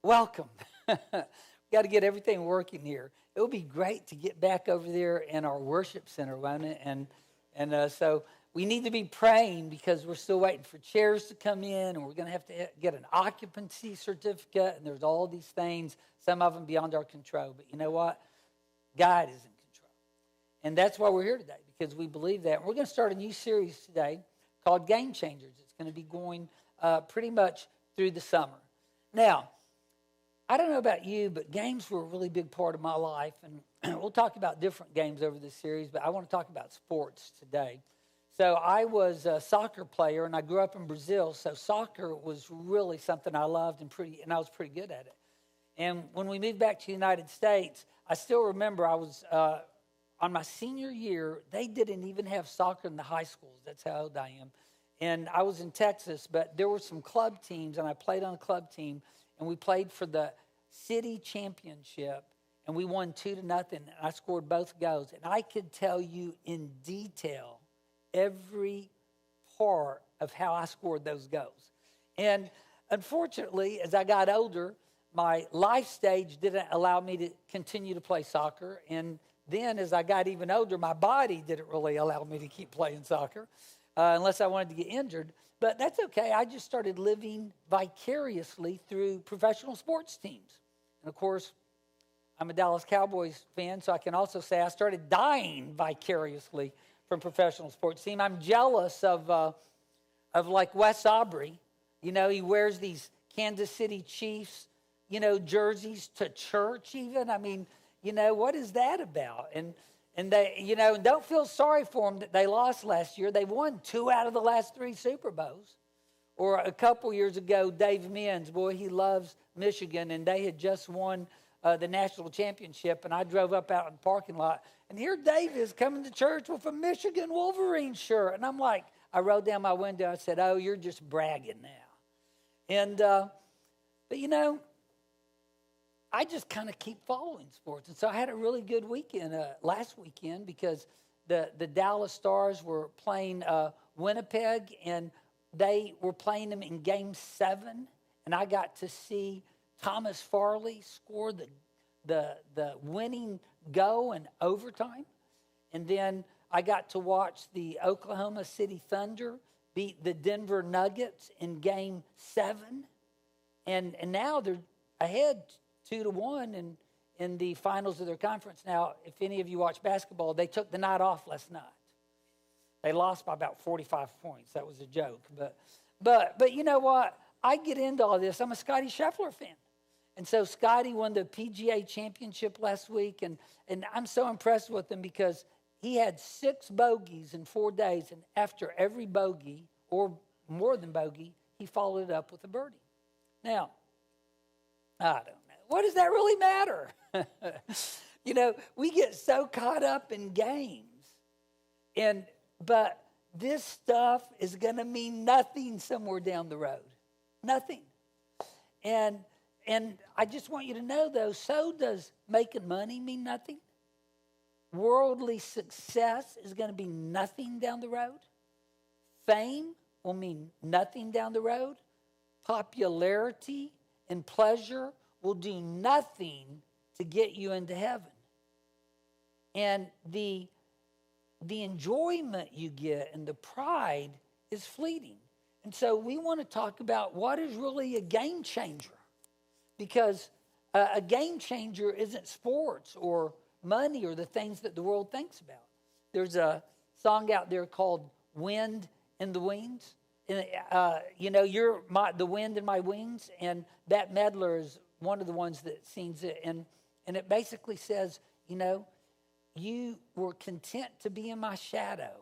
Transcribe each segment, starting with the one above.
welcome. Got to get everything working here. It would be great to get back over there in our worship center, won't it? So we need to be praying because we're still waiting for chairs to come in, and we're going to have to get an occupancy certificate, and there's all these things, some of them beyond our control. But you know what? God is in control. And that's why we're here today, because we believe that. We're going to start a new series today called Game Changers. It's going to be going pretty much through the summer. Now, I don't know about you, but games were a really big part of my life, and we'll talk about different games over this series, but I want to talk about sports today. So I was a soccer player, and I grew up in Brazil, so soccer was really something I loved and I was pretty good at it. And when we moved back to the United States, I still remember I was on my senior year, they didn't even have soccer in the high schools. That's how old I am. And I was in Texas, but there were some club teams, and I played on a club team, and we played for the city championship, and we won 2-0, and I scored both goals. And I could tell you in detail every part of how I scored those goals. And unfortunately, as I got older, my life stage didn't allow me to continue to play soccer. And then as I got even older, my body didn't really allow me to keep playing soccer unless I wanted to get injured. But that's okay. I just started living vicariously through professional sports teams. And of course, I'm a Dallas Cowboys fan, so I can also say I started dying vicariously from professional sports team. I'm jealous of like Wes Aubrey. You know, he wears these Kansas City Chiefs, jerseys to church even. I mean, what is that about? And they, don't feel sorry for them that they lost last year. They won 2 out of the last 3 Super Bowls. Or a couple years ago, Dave Menz, boy, he loves Michigan, and they had just won the national championship, and I drove up out in the parking lot, and here Dave is coming to church with a Michigan Wolverine shirt. And I'm like, I rolled down my window, I said, oh, you're just bragging now. And, but I just kind of keep following sports. And so I had a really good weekend last weekend because the Dallas Stars were playing Winnipeg, and they were playing them in Game 7. And I got to see Thomas Farley score the winning goal in overtime. And then I got to watch the Oklahoma City Thunder beat the Denver Nuggets in Game 7. And now they're ahead 2-1 in the finals of their conference. Now, if any of you watch basketball, they took the night off last night. They lost by about 45 points. That was a joke. But you know what? I get into all this. I'm a Scottie Scheffler fan. And so Scottie won the PGA championship last week, and I'm so impressed with him because he had 6 bogeys in 4 days, and after every bogey, or more than bogey, he followed it up with a birdie. Now, I don't know. What does that really matter? We get so caught up in games. But this stuff is going to mean nothing somewhere down the road. Nothing. And I just want you to know, though, so does making money mean nothing. Worldly success is going to be nothing down the road. Fame will mean nothing down the road. Popularity and pleasure will do nothing to get you into heaven. And the enjoyment you get and the pride is fleeting. And so we want to talk about what is really a game changer. Because a game changer isn't sports or money or the things that the world thinks about. There's a song out there called Wind in the Wings. And, you're the wind in my wings. And Bette Midler is one of the ones that sings it. And it basically says, you were content to be in my shadow.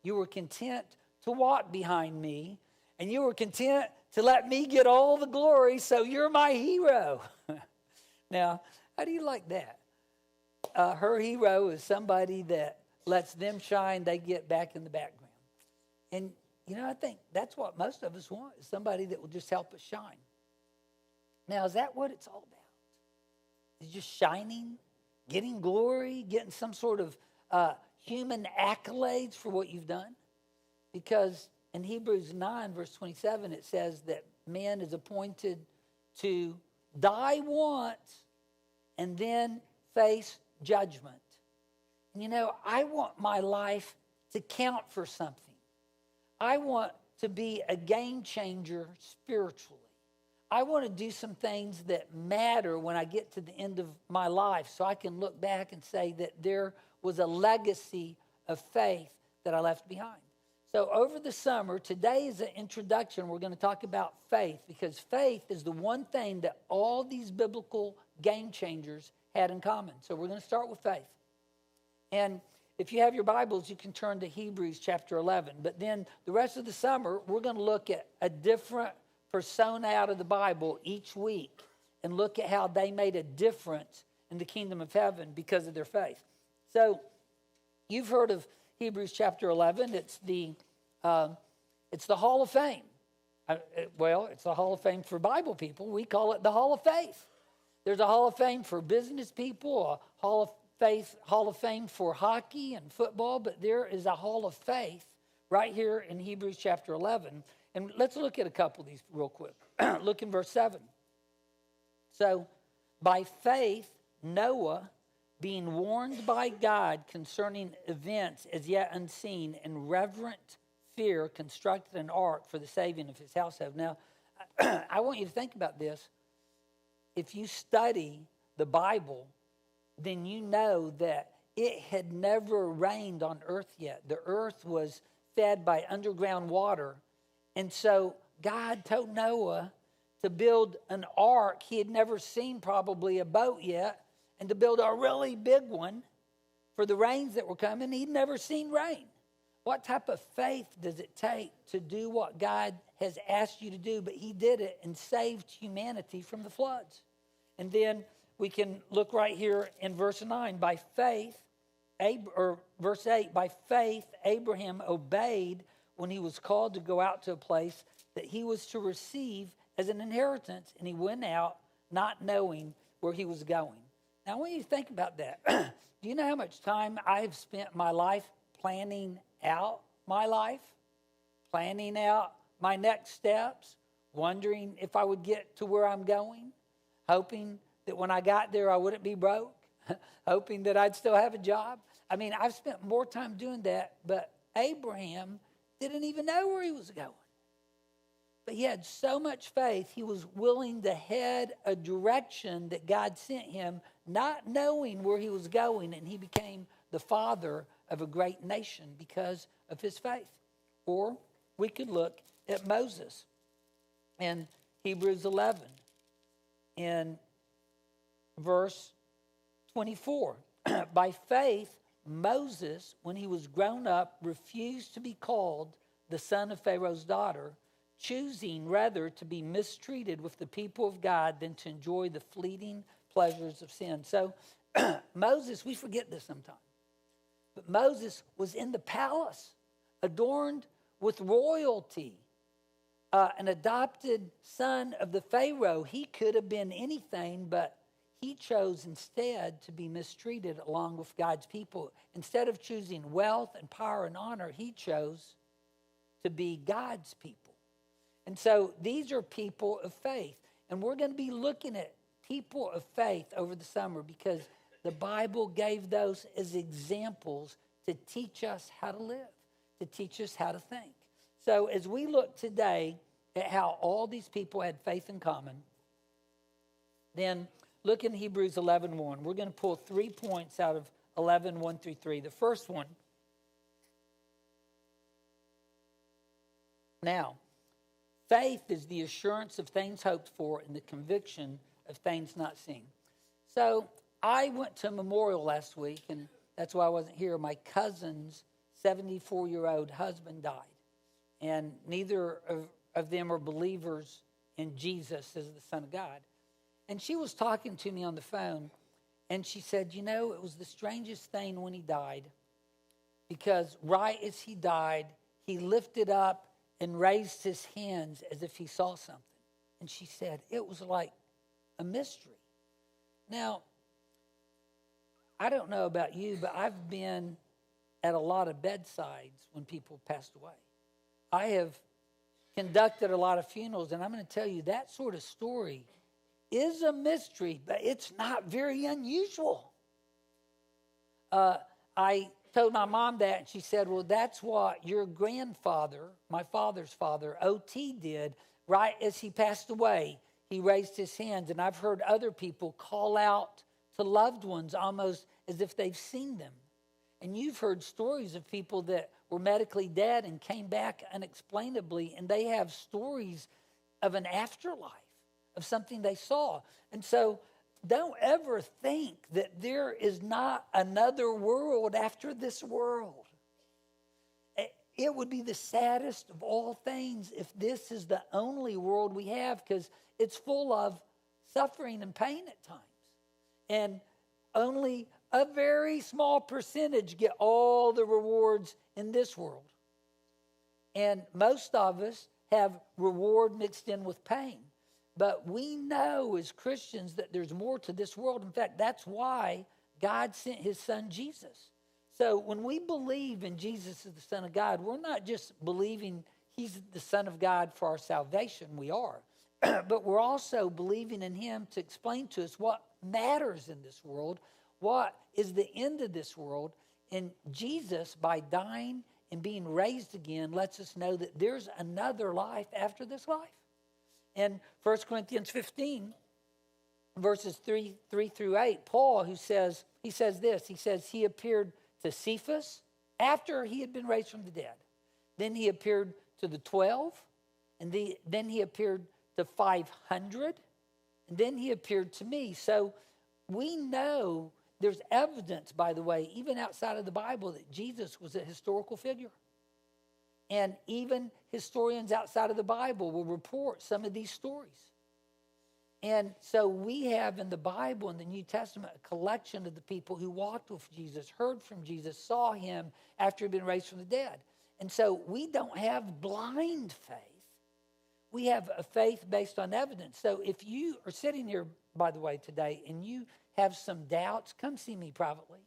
You were content to walk behind me. And you were content to let me get all the glory, so you're my hero. Now, how do you like that? Her hero is somebody that lets them shine, they get back in the background. And, I think that's what most of us want, is somebody that will just help us shine. Now, is that what it's all about? Is just shining, getting glory, getting some sort of human accolades for what you've done? Because in Hebrews 9, verse 27, it says that man is appointed to die once, and then face judgment. And you know, I want my life to count for something. I want to be a game changer spiritually. I want to do some things that matter when I get to the end of my life so I can look back and say that there was a legacy of faith that I left behind. So over the summer, today is an introduction. We're going to talk about faith because faith is the one thing that all these biblical game changers had in common. So we're going to start with faith. And if you have your Bibles, you can turn to Hebrews chapter 11. But then the rest of the summer, we're going to look at a different persona out of the Bible each week and look at how they made a difference in the kingdom of heaven because of their faith. So you've heard of Hebrews chapter 11. It's the Hall of Fame. It's the Hall of Fame for Bible people. We call it the Hall of Faith. There's a Hall of Fame for business people, a Hall of Fame for hockey and football, but there is a Hall of Faith right here in Hebrews chapter 11. And let's look at a couple of these real quick. Look in verse 7. So, by faith, Noah, being warned by God concerning events as yet unseen, in reverent fear, constructed an ark for the saving of his household. Now, I want you to think about this. If you study the Bible, then you know that it had never rained on earth yet. The earth was fed by underground water. And so God told Noah to build an ark. He had never seen probably a boat yet, and to build a really big one for the rains that were coming. He'd never seen rain. What type of faith does it take to do what God has asked you to do? But he did it and saved humanity from the floods. And then we can look right here in verse 9. By faith, verse 8, by faith, Abraham obeyed when he was called to go out to a place that he was to receive as an inheritance, and he went out not knowing where he was going. Now, I want you to think about that. Do you know how much time I have spent my life planning out my life, planning out my next steps, wondering if I would get to where I'm going, hoping that when I got there I wouldn't be broke, hoping that I'd still have a job? I mean, I've spent more time doing that, but Abraham didn't even know where he was going. But he had so much faith, he was willing to head a direction that God sent him, not knowing where he was going, and he became the father of a great nation because of his faith. Or we could look at Moses in Hebrews 11 in verse 24. By faith, Moses, when he was grown up, refused to be called the son of Pharaoh's daughter, choosing rather to be mistreated with the people of God than to enjoy the fleeting pleasures of sin. So Moses, we forget this sometimes, but Moses was in the palace, adorned with royalty, an adopted son of the Pharaoh. He could have been anything, but he chose instead to be mistreated along with God's people. Instead of choosing wealth and power and honor, he chose to be God's people. And so these are people of faith. And we're going to be looking at people of faith over the summer because the Bible gave those as examples to teach us how to live, to teach us how to think. So as we look today at how all these people had faith in common, then look in Hebrews 11:1. We're going to pull 3 points out of 11:1 through 3. The first one. Now, faith is the assurance of things hoped for and the conviction of things not seen. So I went to a memorial last week, and that's why I wasn't here. My cousin's 74-year-old husband died, and neither of them are believers in Jesus as the Son of God. And she was talking to me on the phone, and she said, you know, it was the strangest thing when he died, because right as he died, he lifted up and raised his hands as if he saw something. And she said, it was like a mystery. Now, I don't know about you, but I've been at a lot of bedsides when people passed away. I have conducted a lot of funerals, and I'm going to tell you that sort of story is a mystery, but it's not very unusual. I told my mom that, and she said, well, that's what your grandfather, my father's father, O.T., did right as he passed away. He raised his hands, and I've heard other people call out to loved ones almost as if they've seen them. And you've heard stories of people that were medically dead and came back unexplainably, and they have stories of an afterlife, of something they saw. And so don't ever think that there is not another world after this world. It would be the saddest of all things if this is the only world we have, because it's full of suffering and pain at times. And only a very small percentage get all the rewards in this world. And most of us have reward mixed in with pain. But we know as Christians that there's more to this world. In fact, that's why God sent his son Jesus. So when we believe in Jesus as the Son of God, we're not just believing he's the Son of God for our salvation. We are. But we're also believing in him to explain to us what matters in this world, what is the end of this world. And Jesus, by dying and being raised again, lets us know that there's another life after this life. In 1 Corinthians 15, verses 3 through 8, Paul, he says this. He says, he appeared to Cephas after he had been raised from the dead. Then he appeared to the 12, and then he appeared to 500, and then he appeared to me. So we know there's evidence, by the way, even outside of the Bible, that Jesus was a historical figure. And even historians outside of the Bible will report some of these stories. And so we have in the Bible, in the New Testament, a collection of the people who walked with Jesus, heard from Jesus, saw him after he'd been raised from the dead. And so we don't have blind faith. We have a faith based on evidence. So if you are sitting here, by the way, today, and you have some doubts, come see me privately,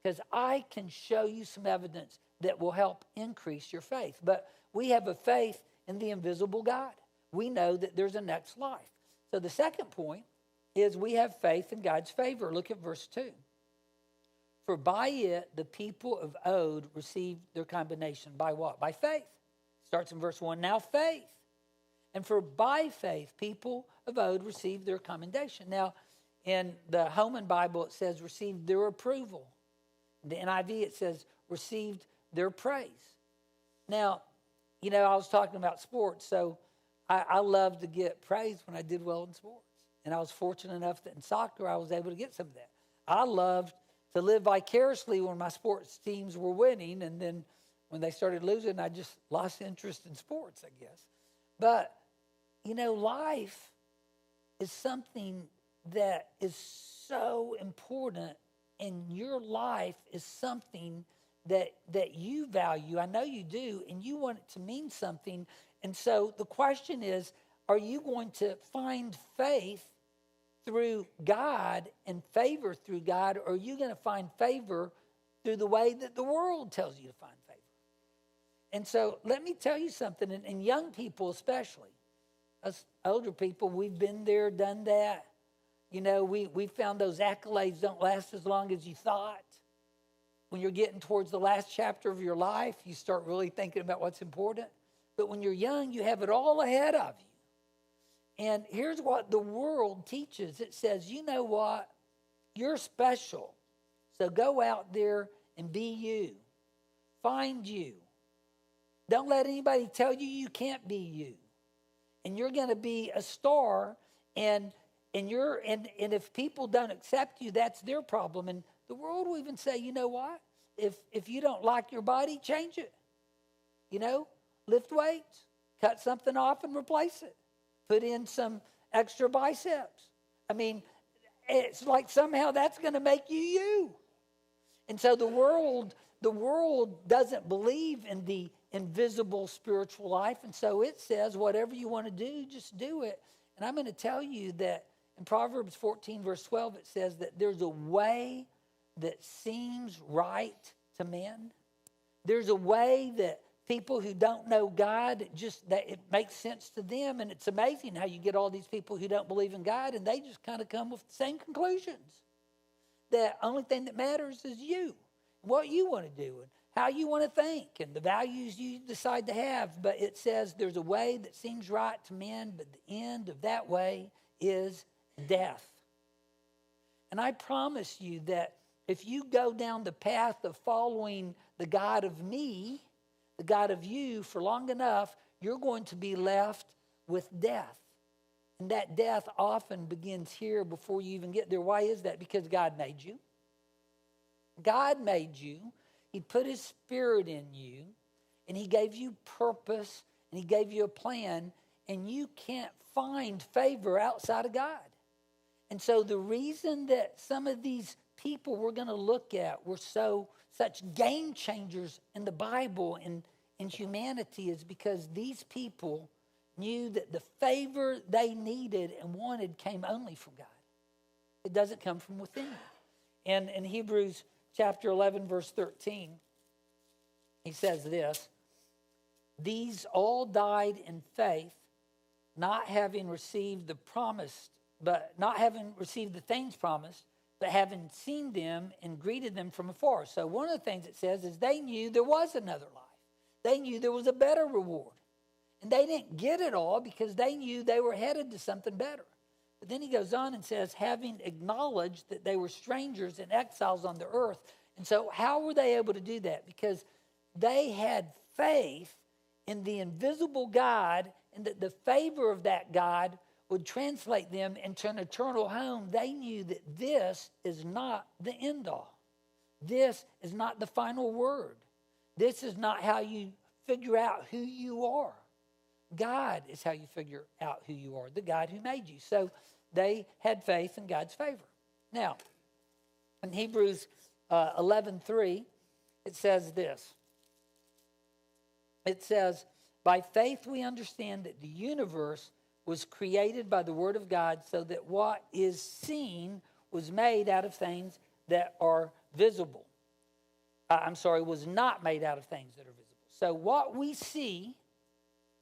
because I can show you some evidence that will help increase your faith. But we have a faith in the invisible God. We know that there's a next life. So the second point is we have faith in God's favor. Look at verse 2. For by it the people of old received their commendation. By what? By faith. Starts in verse 1. Now faith. And for by faith people of old received their commendation. Now in the Holman Bible it says received their approval. In the NIV it says received their praise. Now, I was talking about sports, so I love to get praise when I did well in sports. And I was fortunate enough that in soccer I was able to get some of that. I loved to live vicariously when my sports teams were winning, and then when they started losing, I just lost interest in sports, I guess. But, life is something that is so important, and your life is something that you value. I know you do, and you want it to mean something. And so the question is, are you going to find faith through God and favor through God, or are you going to find favor through the way that the world tells you to find favor? And so let me tell you something, and young people especially, us older people, we've been there, done that. We found those accolades don't last as long as you thought. When you're getting towards the last chapter of your life, you start really thinking about what's important. But when you're young, you have it all ahead of you. And here's what the world teaches. It says, you know what? You're special. So go out there and be you. Find you. Don't let anybody tell you you can't be you. And you're going to be a star. And if people don't accept you, that's their problem. And the world will even say, you know what? If you don't like your body, change it. Lift weights, cut something off and replace it. Put in some extra biceps. It's like somehow that's going to make you you. And so the world doesn't believe in the invisible spiritual life. And so it says, whatever you want to do, just do it. And I'm going to tell you that in Proverbs 14, verse 12, it says that there's a way that seems right to men. There's a way that people who don't know God, just that it makes sense to them. And it's amazing how you get all these people who don't believe in God, and they just kind of come with the same conclusions. The only thing that matters is you, what you want to do, and how you want to think, and the values you decide to have. But it says there's a way that seems right to men, but the end of that way is death. And I promise you that if you go down the path of following the God of me, the God of you, for long enough, you're going to be left with death. And that death often begins here before you even get there. Why is that? Because God made you. God made you. He put his spirit in you, and he gave you purpose, and he gave you a plan, and you can't find favor outside of God. And so the reason that some of these people we're going to look at were such game changers in the Bible and in humanity is because these people knew that the favor they needed and wanted came only from God. It doesn't come from within you. And in Hebrews chapter 11, verse 13, he says this: these all died in faith, not having received the things promised, but having seen them and greeted them from afar. So one of the things it says is they knew there was another life. They knew there was a better reward. And they didn't get it all because they knew they were headed to something better. But then he goes on and says, having acknowledged that they were strangers and exiles on the earth. And so how were they able to do that? Because they had faith in the invisible God, and that the favor of that God would translate them into an eternal home. They knew that this is not the end all. This is not the final word. This is not how you figure out who you are. God is how you figure out who you are, the God who made you. So they had faith in God's favor. Now, in Hebrews 11:3, it says this. It says, by faith we understand that the universe was created by the word of God, so that what is seen was made out of things that are visible. Was not made out of things that are visible. So what we see,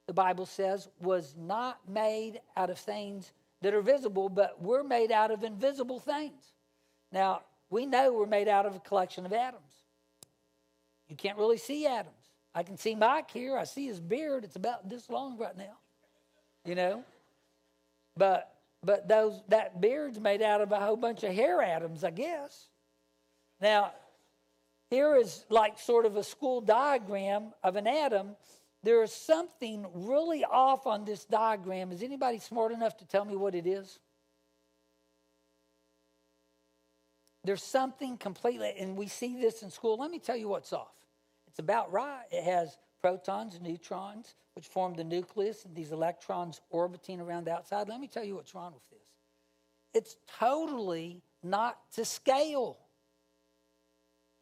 the Bible says, was not made out of things that are visible, but we're made out of invisible things. Now, we know we're made out of a collection of atoms. You can't really see atoms. I can see Mike here. I see his beard. It's about this long right now, you know. But that beard's made out of a whole bunch of hair atoms, I guess. Now, here is like sort of a school diagram of an atom. There is something really off on this diagram. Is anybody smart enough to tell me what it is? There's something completely, and we see this in school. Let me tell you what's off. It's about right. It has protons and neutrons, which form the nucleus, and these electrons orbiting around the outside. Let me tell you what's wrong with this. It's totally not to scale.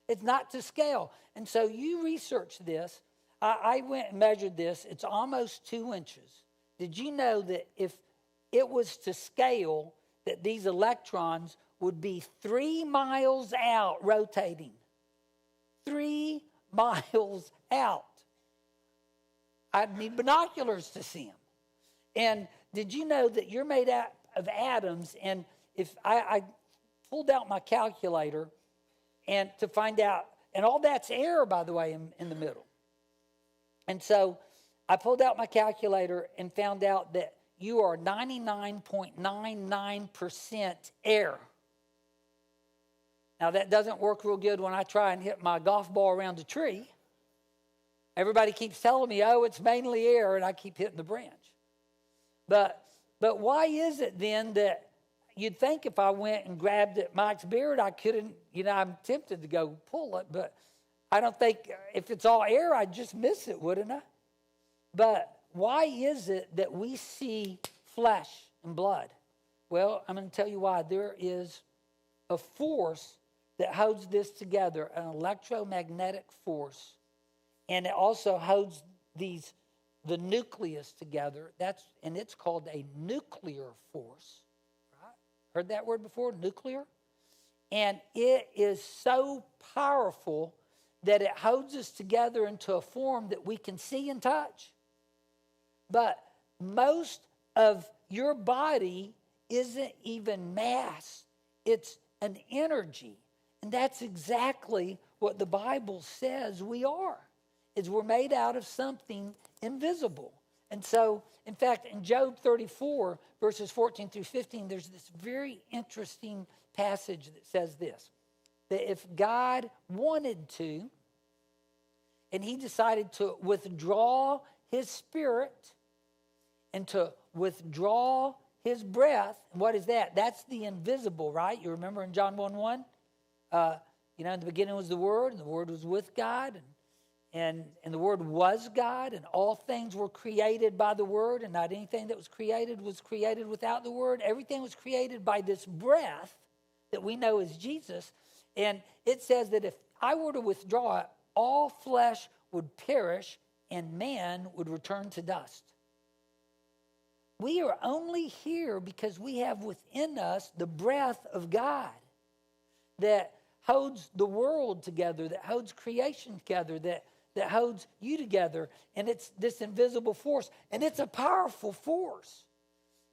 It's not to scale. And so you research this. I went and measured this. It's almost 2 inches. Did you know that if it was to scale, that these electrons would be 3 miles out rotating? 3 miles out. I'd need binoculars to see them. And did you know that you're made out of atoms? And if I pulled out my calculator and to find out, and all that's air, by the way, in the middle. And so I pulled out my calculator and found out that you are 99.99% air. Now, that doesn't work real good when I try and hit my golf ball around a tree. Everybody keeps telling me, oh, it's mainly air, and I keep hitting the branch. But why is it then that you'd think if I went and grabbed at Mike's beard, I couldn't, I'm tempted to go pull it, but I don't think if it's all air, I'd just miss it, wouldn't I? But why is it that we see flesh and blood? Well, I'm going to tell you why. There is a force that holds this together, an electromagnetic force, and it also holds the nucleus together. And it's called a nuclear force. Right? Heard that word before? Nuclear? And it is so powerful that it holds us together into a form that we can see and touch. But most of your body isn't even mass. It's an energy. And that's exactly what the Bible says we are. Is we're made out of something invisible. And so, in fact, in Job 34, verses 14 through 15, there's this very interesting passage that says this, that if God wanted to, and he decided to withdraw his spirit and to withdraw his breath, what is that? That's the invisible, right? You remember in John 1:1? In the beginning was the Word, and the Word was with God, and the Word was God, and all things were created by the Word, and not anything that was created without the Word. Everything was created by this breath that we know as Jesus. And it says that if I were to withdraw it, all flesh would perish, and man would return to dust. We are only here because we have within us the breath of God that holds the world together, that holds creation together, that holds you together. And it's this invisible force. And it's a powerful force.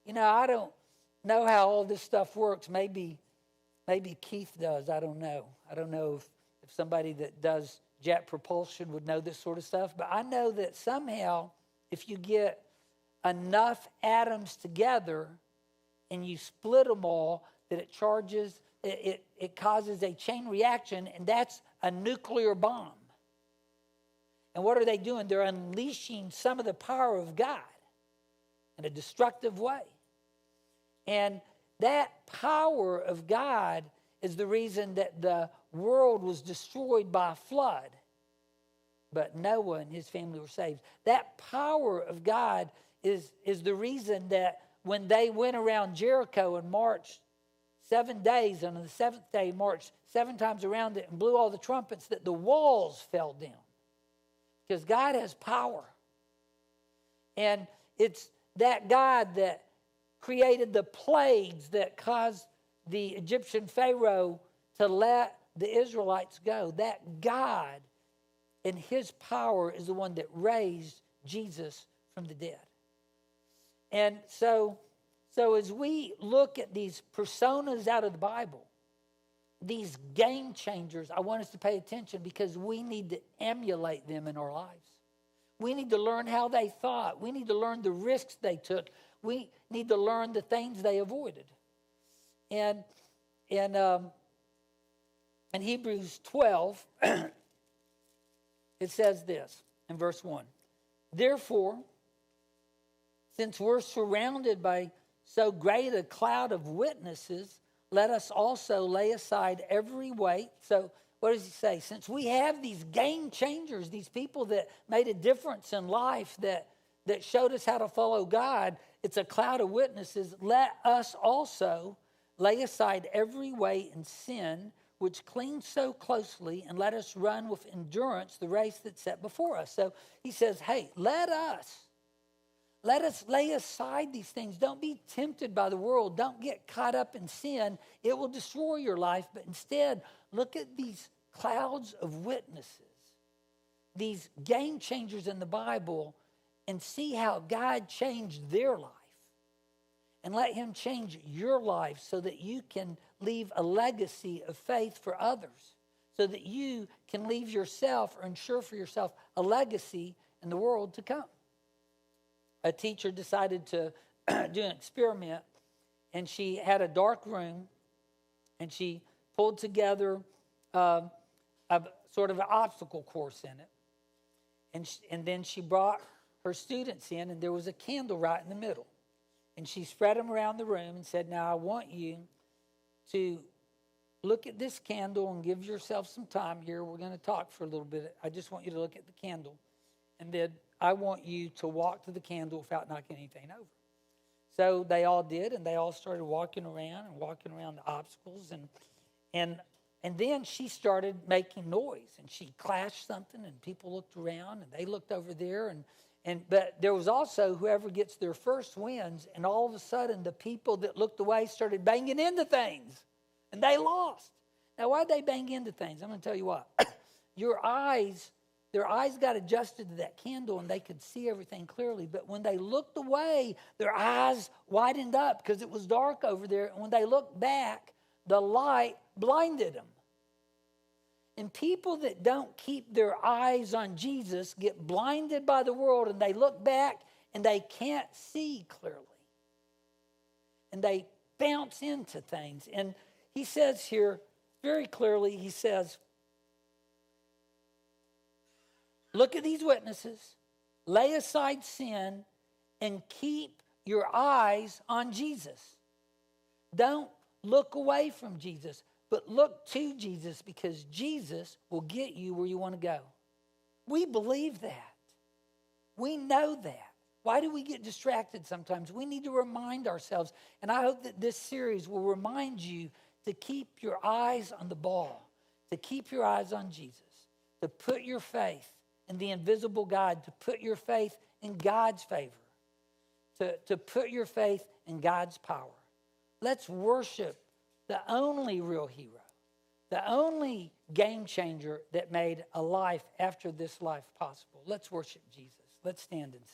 I don't know how all this stuff works. Maybe Keith does. I don't know. I don't know if somebody that does jet propulsion would know this sort of stuff. But I know that somehow if you get enough atoms together and you split them all, that it charges, it causes a chain reaction, and that's a nuclear bomb. And what are they doing? They're unleashing some of the power of God in a destructive way. And that power of God is the reason that the world was destroyed by a flood, but Noah and his family were saved. That power of God is the reason that when they went around Jericho and marched 7 days, and on the seventh day marched 7 times around it and blew all the trumpets, that the walls fell down. Because God has power. And it's that God that created the plagues that caused the Egyptian Pharaoh to let the Israelites go. That God and his power is the one that raised Jesus from the dead. And so as we look at these personas out of the Bible, these game changers, I want us to pay attention because we need to emulate them in our lives. We need to learn how they thought. We need to learn the risks they took. We need to learn the things they avoided. And in Hebrews 12, it says this in verse 1. Therefore, since we're surrounded by so great a cloud of witnesses, let us also lay aside every weight. So what does he say? Since we have these game changers, these people that made a difference in life, that showed us how to follow God, it's a cloud of witnesses. Let us also lay aside every weight and sin which clings so closely, and let us run with endurance the race that's set before us. So he says, hey, let us lay aside these things. Don't be tempted by the world. Don't get caught up in sin. It will destroy your life. But instead, look at these clouds of witnesses, these game changers in the Bible, and see how God changed their life. And let him change your life so that you can leave a legacy of faith for others, so that you can leave yourself or ensure for yourself a legacy in the world to come. A teacher decided to do an experiment, and she had a dark room, and she pulled together a sort of an obstacle course in it. And then she brought her students in, and there was a candle right in the middle. And she spread them around the room and said, now I want you to look at this candle and give yourself some time here. We're going to talk for a little bit. I just want you to look at the candle. And then I want you to walk to the candle without knocking anything over. So they all did, and they all started walking around the obstacles. And then she started making noise, and she clashed something, and people looked around, and they looked over there, but there was also whoever gets their first wins, and all of a sudden the people that looked away started banging into things, and they lost. Now, why'd they bang into things? I'm going to tell you what. their eyes got adjusted to that candle and they could see everything clearly. But when they looked away, their eyes widened up because it was dark over there. And when they looked back, the light blinded them. And people that don't keep their eyes on Jesus get blinded by the world, and they look back and they can't see clearly. And they bounce into things. And he says here very clearly, he says, look at these witnesses, lay aside sin, and keep your eyes on Jesus. Don't look away from Jesus, but look to Jesus, because Jesus will get you where you want to go. We believe that. We know that. Why do we get distracted sometimes? We need to remind ourselves, and I hope that this series will remind you to keep your eyes on the ball, to keep your eyes on Jesus, to put your faith in the invisible God, to put your faith in God's favor, to put your faith in God's power. Let's worship the only real hero, the only game changer that made a life after this life possible. Let's worship Jesus. Let's stand and sing.